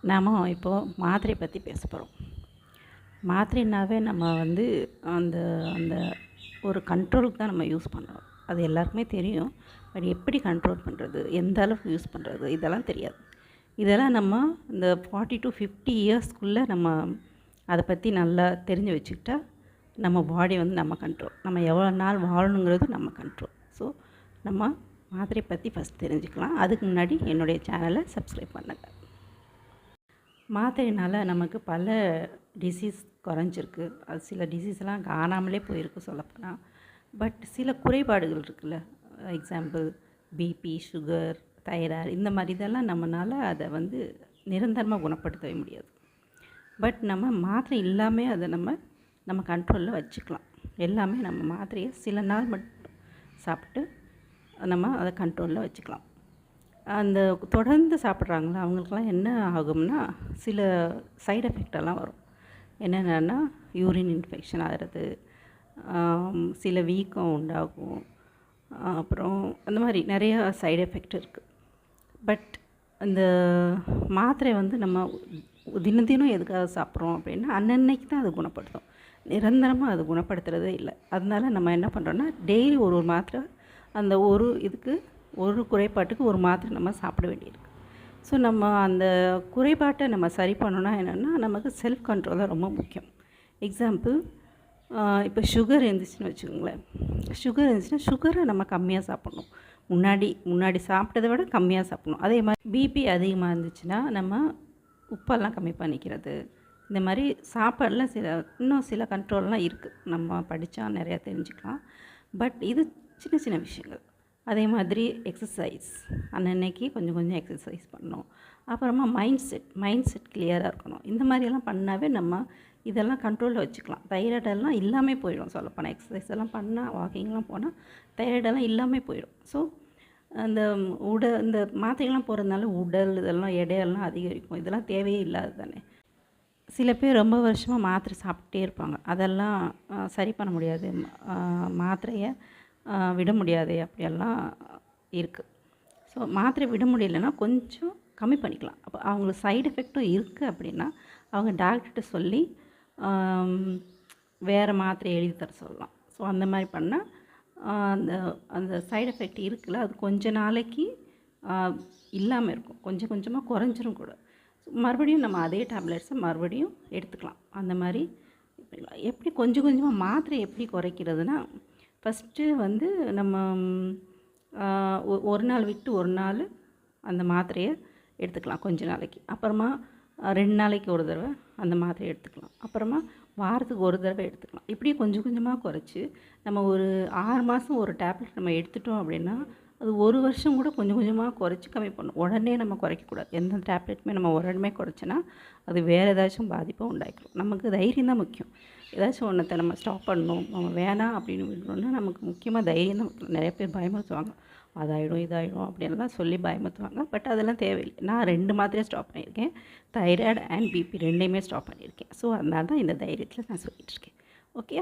நாம் இப்போது மாத்திரை பற்றி பேச போகிறோம். மாத்திரைனாவே நம்ம வந்து அந்த அந்த ஒரு கண்ட்ரோலுக்கு தான் நம்ம யூஸ் பண்ணுறோம். அது எல்லாருக்குமே தெரியும். பட் எப்படி கண்ட்ரோல் பண்ணுறது, எந்த அளவுக்கு யூஸ் பண்ணுறது, இதெல்லாம் தெரியாது. இதெல்லாம் நம்ம இந்த 40 to 50 இயர்ஸ்க்குள்ளே நம்ம அதை பற்றி நல்லா தெரிஞ்சு வச்சுக்கிட்டா நம்ம பாடி வந்து நம்ம கண்ட்ரோல், நம்ம எவ்வளோ நாள் வாழணுங்கிறது நம்ம கண்ட்ரோல். ஸோ நம்ம மாத்திரை பற்றி ஃபஸ்ட் தெரிஞ்சுக்கலாம். அதுக்கு முன்னாடி என்னுடைய சேனலை சப்ஸ்கிரைப் பண்ணுங்கள். மாத்திரைனால் நமக்கு பல டிசீஸ் குறைஞ்சிருக்கு. அது சில டிசீஸ்லாம் காணாமலே போயிருக்கு சொல்லப்போனால். பட் சில குறைபாடுகள் இருக்குல்ல, எக்ஸாம்பிள் பிபி, சுகர், தைராய்டு, இந்த மாதிரி இதெல்லாம் நம்மளால் அதை வந்து நிரந்தரமாக குணப்படுத்தவே முடியாது. பட் நம்ம மாத்திரை இல்லாமல் அதை நம்ம கண்ட்ரோலில் வச்சுக்கலாம். எல்லாமே நம்ம மாத்திரையை சில நாள் மட்டும் சாப்பிட்டு நம்ம அதை கண்ட்ரோலில் வச்சுக்கலாம். அந்த தொடர்ந்து சாப்பிட்றாங்களா அவங்களுக்கெல்லாம் என்ன ஆகும்னா சில சைடு எஃபெக்டெல்லாம் வரும். என்னென்னா யூரின் இன்ஃபெக்ஷன் ஆகிறது, சில வீக்கம் உண்டாகும், அப்புறம் அந்த மாதிரி நிறையா சைடு எஃபெக்ட் இருக்குது. பட் அந்த மாத்திரை வந்து நம்ம தினம் எதுக்காக சாப்பிட்றோம் அப்படின்னா அன்னன்னைக்கு தான் அது குணப்படுத்தும். நிரந்தரமாக அது குணப்படுத்துகிறதே இல்லை. அதனால நம்ம என்ன பண்ணுறோன்னா டெய்லி ஒரு மாத்திரை, அந்த ஒரு குறைபாட்டுக்கு ஒரு மாத்திரை நம்ம சாப்பிட வேண்டியிருக்கு. ஸோ நம்ம அந்த குறைபாட்டை நம்ம சரி பண்ணணும்னா என்னென்னா நமக்கு செல்ஃப் கண்ட்ரோல் தான் ரொம்ப முக்கியம். எக்ஸாம்பிள், இப்போ சுகர் இருந்துச்சுன்னு வச்சுக்கோங்களேன். சுகர் இருந்துச்சுன்னா சுகரை நம்ம கம்மியாக சாப்பிட்ணும். முன்னாடி சாப்பிட்டதை விட கம்மியாக சாப்பிட்ணும். அதே மாதிரி பிபி அதிகமாக இருந்துச்சுன்னா நம்ம உப்பெல்லாம் கம்மி பண்ணிக்கிறது. இந்த மாதிரி சாப்பாடில் இன்னும் சில கண்ட்ரோல்லாம் இருக்குது. நம்ம படித்தா நிறையா தெரிஞ்சுக்கலாம். பட் இது சின்ன சின்ன விஷயங்கள். அதே மாதிரி எக்ஸசைஸ், அன்னன்னைக்கு கொஞ்சம் எக்ஸசைஸ் பண்ணணும். அப்புறமா மைண்ட் செட் கிளியராக இருக்கணும். இந்த மாதிரியெல்லாம் பண்ணாவே நம்ம இதெல்லாம் கண்ட்ரோலில் வச்சுக்கலாம். தைராய்டெல்லாம் இல்லாமல் போயிடும். சொல்லப்போனால் எக்ஸசைஸ் எல்லாம் பண்ணால், வாக்கிங்லாம் போனால் தைராய்டெல்லாம் இல்லாமல் போயிடும். ஸோ அந்த இந்த மாத்திரைகள்லாம் போகிறதுனால உடல் இதெல்லாம் எடையெல்லாம் அதிகரிக்கும். இதெல்லாம் தேவையே இல்லாது தானே. சில பேர் ரொம்ப வருஷமாக மாத்திரை சாப்பிட்டே இருப்பாங்க. அதெல்லாம் சரி பண்ண முடியாது. மாத்திரையை விட முடியாது, அப்படியெல்லாம் இருக்குது. ஸோ மாத்திரை விட முடியலைன்னா கொஞ்சம் கம்மி பண்ணிக்கலாம். அப்போ அவங்களுக்கு சைடு எஃபெக்டும் இருக்குது அப்படின்னா அவங்க டாக்டர்கிட்ட சொல்லி வேறு மாத்திரை எழுதி தர சொல்லலாம். ஸோ அந்த மாதிரி பண்ணால் அந்த சைடு எஃபெக்ட் இருக்குல்ல, அது கொஞ்ச நாளைக்கு இல்லாமல் இருக்கும். கொஞ்சமாக குறைஞ்சிரும் கூட. மறுபடியும் நம்ம அதே டேப்லெட்ஸை மறுபடியும் எடுத்துக்கலாம். அந்த மாதிரி எப்படி கொஞ்சமாக மாத்திரை எப்படி குறைக்கிறதுனா, ஃபஸ்ட்டு வந்து நம்ம ஒரு நாள் விட்டு ஒரு நாள் அந்த மாத்திரையை எடுத்துக்கலாம் கொஞ்ச நாளைக்கு. அப்புறமா 2 நாளைக்கு ஒரு தடவை அந்த மாத்திரையை எடுத்துக்கலாம். அப்புறமா வாரத்துக்கு ஒரு தடவை எடுத்துக்கலாம். இப்படி கொஞ்சமாக குறைச்சி நம்ம ஒரு 6 மாதம் ஒரு டேப்லெட் நம்ம எடுத்துட்டோம் அப்படின்னா அது 1 வருஷம் கூட கொஞ்சமாக குறைச்சி கம்மி பண்ணணும். உடனே நம்ம குறைக்கக்கூடாது. எந்த டேப்லெட்டுமே நம்ம உடனே குறைச்சோன்னா அது வேறு ஏதாச்சும் பாதிப்பை உண்டாக்கிடும். நமக்கு தைரியம் தான் முக்கியம். ஏதாச்சும் ஒன்றத்தை நம்ம ஸ்டாப் பண்ணணும், நம்ம வேணாம் அப்படின்னு விடணும்னா நமக்கு முக்கியமாக தைரியம் தான் முக்கியம். நிறைய பேர் பயமுறுத்துவாங்க, அதாயிடும் இதாயிடும் அப்படின்லாம் சொல்லி பயமுறுத்துவாங்க. பட் அதெல்லாம் தேவையில்லை. நான் 2 மாத்திரையை ஸ்டாப் பண்ணியிருக்கேன். தைராய்டு அண்ட் பிபி 2யுமே ஸ்டாப் பண்ணியிருக்கேன். ஸோ அதனால தான் இந்த தைரியத்தில் நான் சொல்லிகிட்ருக்கேன். ஓகே.